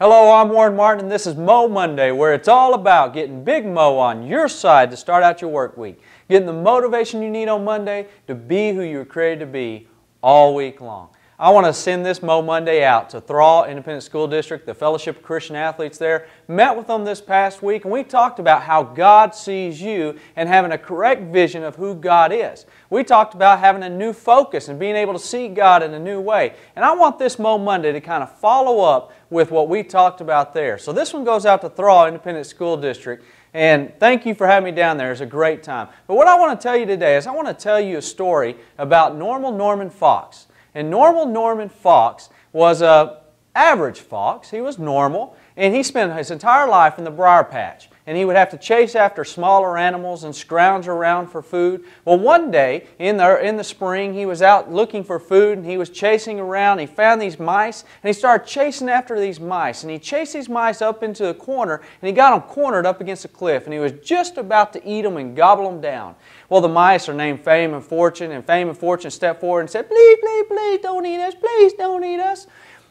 Hello, I'm Warren Martin, and this is Mo Monday, where it's all about getting Big Mo on your side to start out your work week, getting the motivation you need on Monday to be who you were created to be all week long. I want to send this Mo Monday out to Thrall Independent School District, the Fellowship of Christian Athletes there. Met with them this past week, and we talked about how God sees you and having a correct vision of who God is. We talked about having a new focus and being able to see God in a new way. And I want this Mo Monday to kind of follow up with what we talked about there. So this one goes out to Thrall Independent School District. And thank you for having me down there. It's a great time. But what I want to tell you today is I want to tell you a story about Normal Norman Fox. And Normal Norman Fox was an average fox. He was normal, and he spent his entire life in the briar patch. And he would have to chase after smaller animals and scrounge around for food. Well, one day in the spring, he was out looking for food, and he was chasing around. He found these mice, and he started chasing after these mice. And he chased these mice up into the corner, and he got them cornered up against a cliff. And he was just about to eat them and gobble them down. Well, the mice are named Fame and Fortune, and Fame and Fortune stepped forward and said, "Please, please, please don't eat us. Please don't eat us."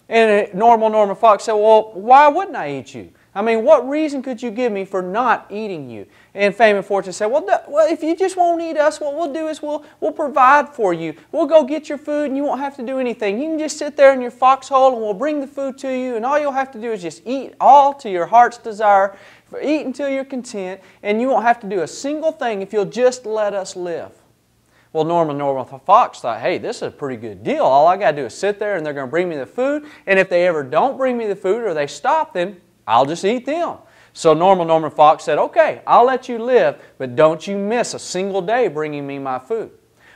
And Normal Norman Fox said, "Well, why wouldn't I eat you? I mean, what reason could you give me for not eating you?" And Fame and Fortune said, well, if you just won't eat us, what we'll do is we'll provide for you. We'll go get your food, and you won't have to do anything. You can just sit there in your foxhole, and we'll bring the food to you, and all you'll have to do is just eat all to your heart's desire, eat until you're content, and you won't have to do a single thing if you'll just let us live. Well, Norman Fox thought, hey, this is a pretty good deal. All I got to do is sit there, and they're going to bring me the food, and if they ever don't bring me the food or they stop, then I'll just eat them. So Norman Fox said, okay, I'll let you live, but don't you miss a single day bringing me my food.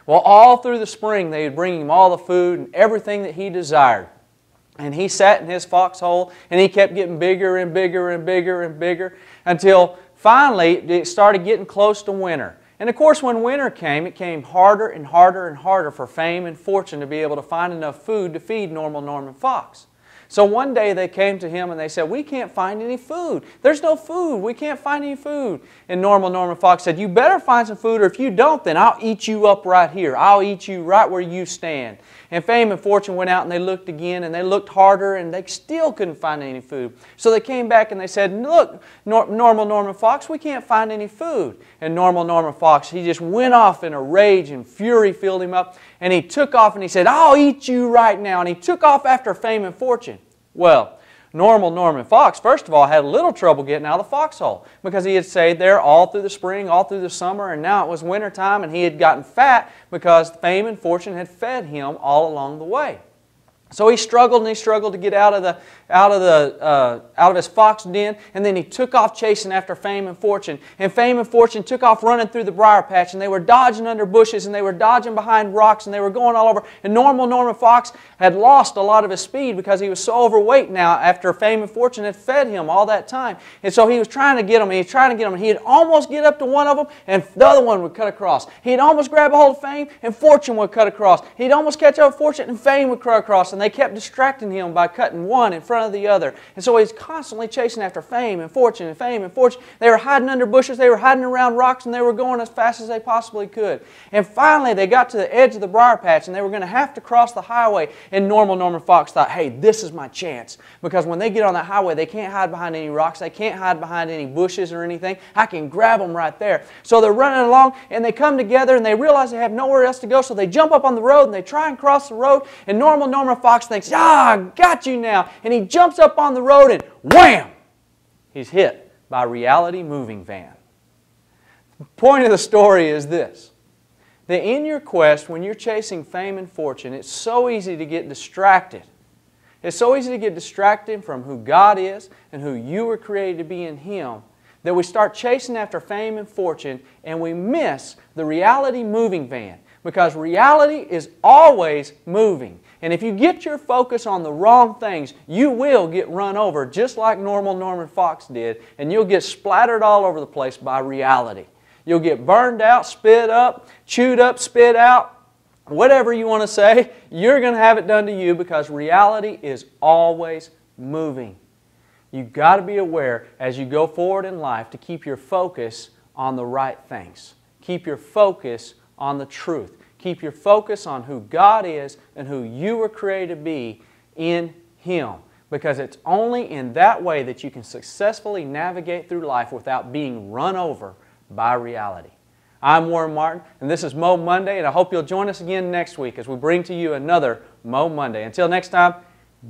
Well, all through the spring, they would bring him all the food and everything that he desired. And he sat in his foxhole, and he kept getting bigger and bigger and bigger and bigger until finally it started getting close to winter. And of course, when winter came, it came harder and harder and harder for Fame and Fortune to be able to find enough food to feed Norman Fox. So one day they came to him and they said, we can't find any food. There's no food. We can't find any food. And Norman Fox said, you better find some food, or if you don't, then I'll eat you up right here. I'll eat you right where you stand. And Fame and Fortune went out and they looked again, and they looked harder, and they still couldn't find any food. So they came back and they said, look, Norman Fox, we can't find any food. And Norman Fox, he just went off in a rage, and fury filled him up. And he took off and he said, I'll eat you right now. And he took off after Fame and Fortune. Well, Norman Fox, first of all, had a little trouble getting out of the foxhole because he had stayed there all through the spring, all through the summer, and now it was winter time, and he had gotten fat because Fame and Fortune had fed him all along the way. So he struggled and he struggled to get out of his fox den, and then he took off chasing after Fame and Fortune. And Fame and Fortune took off running through the briar patch, and they were dodging under bushes, and they were dodging behind rocks, and they were going all over. And Norman Fox had lost a lot of his speed because he was so overweight now after Fame and Fortune had fed him all that time. And so he was trying to get them, and he was trying to get them, and he'd almost get up to one of them, and the other one would cut across. He'd almost grab a hold of Fame, and Fortune would cut across. He'd almost catch up with Fortune, and Fame would cut across. And they kept distracting him by cutting one in front of the other. And so he's constantly chasing after Fame and Fortune and Fame and Fortune. They were hiding under bushes, they were hiding around rocks, and they were going as fast as they possibly could. And finally they got to the edge of the briar patch, and they were going to have to cross the highway. And Norman Fox thought, hey, this is my chance. Because when they get on that highway, they can't hide behind any rocks, they can't hide behind any bushes or anything. I can grab them right there. So they're running along, and they come together, and they realize they have nowhere else to go, so they jump up on the road, and they try and cross the road. And Norman Fox thinks, I got you now. And he jumps up on the road, and wham! He's hit by a reality moving van. The point of the story is this: that in your quest, when you're chasing fame and fortune, it's so easy to get distracted. It's so easy to get distracted from who God is and who you were created to be in Him, that we start chasing after fame and fortune, and we miss the reality moving van. Because reality is always moving. And if you get your focus on the wrong things, you will get run over just like Norman Fox did, and you'll get splattered all over the place by reality. You'll get burned out, spit up, chewed up, spit out, whatever you want to say, you're going to have it done to you because reality is always moving. You've got to be aware as you go forward in life to keep your focus on the right things. Keep your focus on the truth. Keep your focus on who God is and who you were created to be in Him. because it's only in that way that you can successfully navigate through life without being run over by reality. I'm Warren Martin, and this is Mo Monday, and I hope you'll join us again next week as we bring to you another Mo Monday. Until next time,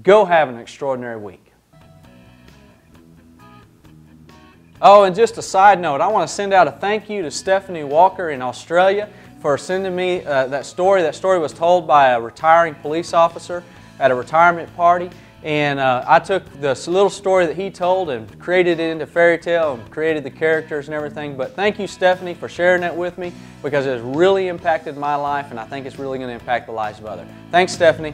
go have an extraordinary week. Oh, and just a side note, I want to send out a thank you to Stephanie Walker in Australia for sending me that story. That story was told by a retiring police officer at a retirement party. And I took this little story that he told and created it into fairy tale and created the characters and everything. But thank you, Stephanie, for sharing that with me, because it has really impacted my life, and I think it's really going to impact the lives of others. Thanks, Stephanie.